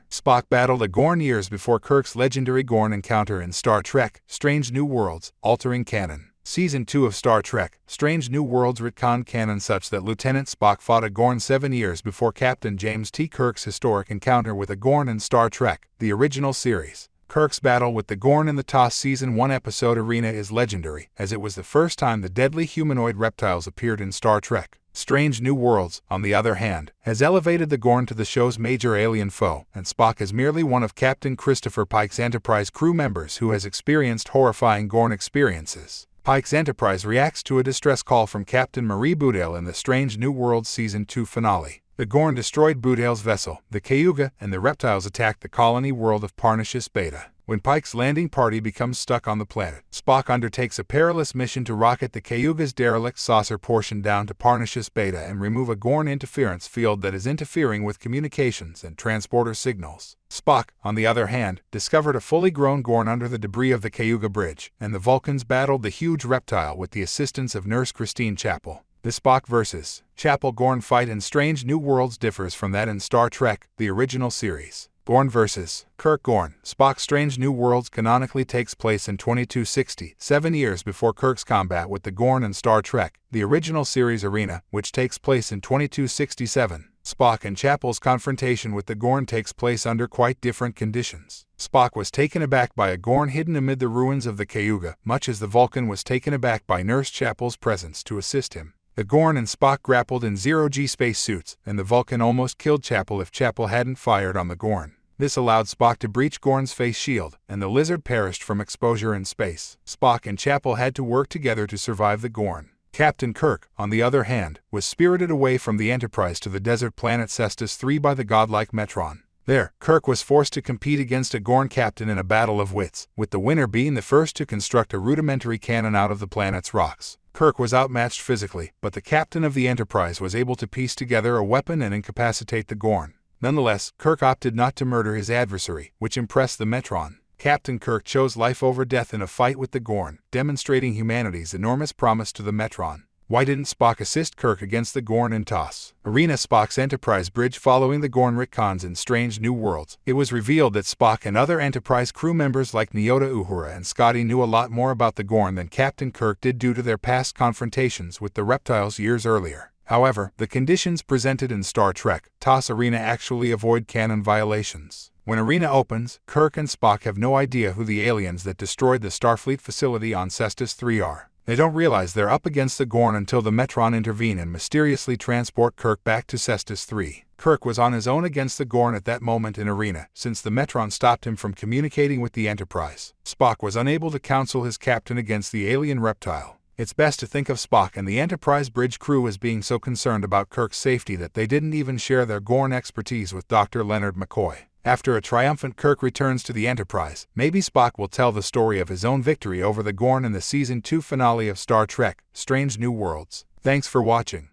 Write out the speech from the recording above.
Spock battled a Gorn years before Kirk's legendary Gorn encounter in Star Trek: Strange New Worlds, altering canon. Season 2 of Star Trek: Strange New Worlds retconned canon such that Lieutenant Spock fought a Gorn 7 years before Captain James T. Kirk's historic encounter with a Gorn in Star Trek, the original series. Kirk's battle with the Gorn in the TOS Season 1 episode Arena is legendary, as it was the first time the deadly humanoid reptiles appeared in Star Trek. Strange New Worlds, on the other hand, has elevated the Gorn to the show's major alien foe, and Spock is merely one of Captain Christopher Pike's Enterprise crew members who has experienced horrifying Gorn experiences. Pike's Enterprise reacts to a distress call from Captain Marie Boudel in the Strange New Worlds Season 2 finale. The Gorn destroyed Boudel's vessel, the Cayuga, and the reptiles attacked the colony world of Parnassus Beta. When Pike's landing party becomes stuck on the planet, Spock undertakes a perilous mission to rocket the Cayuga's derelict saucer portion down to Parnassus Beta and remove a Gorn interference field that is interfering with communications and transporter signals. Spock, on the other hand, discovered a fully grown Gorn under the debris of the Cayuga Bridge, and the Vulcans battled the huge reptile with the assistance of Nurse Christine Chapel. The Spock vs. Chapel Gorn fight in Strange New Worlds differs from that in Star Trek, the original series. Gorn vs. Kirk Gorn. Spock's Strange New Worlds canonically takes place in 2260, 7 years before Kirk's combat with the Gorn in Star Trek, the original series Arena, which takes place in 2267. Spock and Chapel's confrontation with the Gorn takes place under quite different conditions. Spock was taken aback by a Gorn hidden amid the ruins of the Cayuga, much as the Vulcan was taken aback by Nurse Chapel's presence to assist him. The Gorn and Spock grappled in zero-G spacesuits, and the Vulcan almost killed Chapel if Chapel hadn't fired on the Gorn. This allowed Spock to breach Gorn's face shield, and the lizard perished from exposure in space. Spock and Chapel had to work together to survive the Gorn. Captain Kirk, on the other hand, was spirited away from the Enterprise to the desert planet Cestus III by the godlike Metron. There, Kirk was forced to compete against a Gorn captain in a battle of wits, with the winner being the first to construct a rudimentary cannon out of the planet's rocks. Kirk was outmatched physically, but the captain of the Enterprise was able to piece together a weapon and incapacitate the Gorn. Nonetheless, Kirk opted not to murder his adversary, which impressed the Metron. Captain Kirk chose life over death in a fight with the Gorn, demonstrating humanity's enormous promise to the Metron. Why didn't Spock assist Kirk against the Gorn in TOS? Arena. Spock's Enterprise bridge. Following the Gorn retcons in Strange New Worlds, it was revealed that Spock and other Enterprise crew members like Nyota Uhura and Scotty knew a lot more about the Gorn than Captain Kirk did due to their past confrontations with the reptiles years earlier. However, the conditions presented in Star Trek: TOS Arena actually avoid canon violations. When Arena opens, Kirk and Spock have no idea who the aliens that destroyed the Starfleet facility on Cestus III are. They don't realize they're up against the Gorn until the Metron intervene and mysteriously transport Kirk back to Cestus III. Kirk was on his own against the Gorn at that moment in Arena, since the Metron stopped him from communicating with the Enterprise. Spock was unable to counsel his captain against the alien reptile. It's best to think of Spock and the Enterprise bridge crew as being so concerned about Kirk's safety that they didn't even share their Gorn expertise with Dr. Leonard McCoy. After a triumphant Kirk returns to the Enterprise, maybe Spock will tell the story of his own victory over the Gorn in the Season 2 finale of Star Trek: Strange New Worlds. Thanks for watching.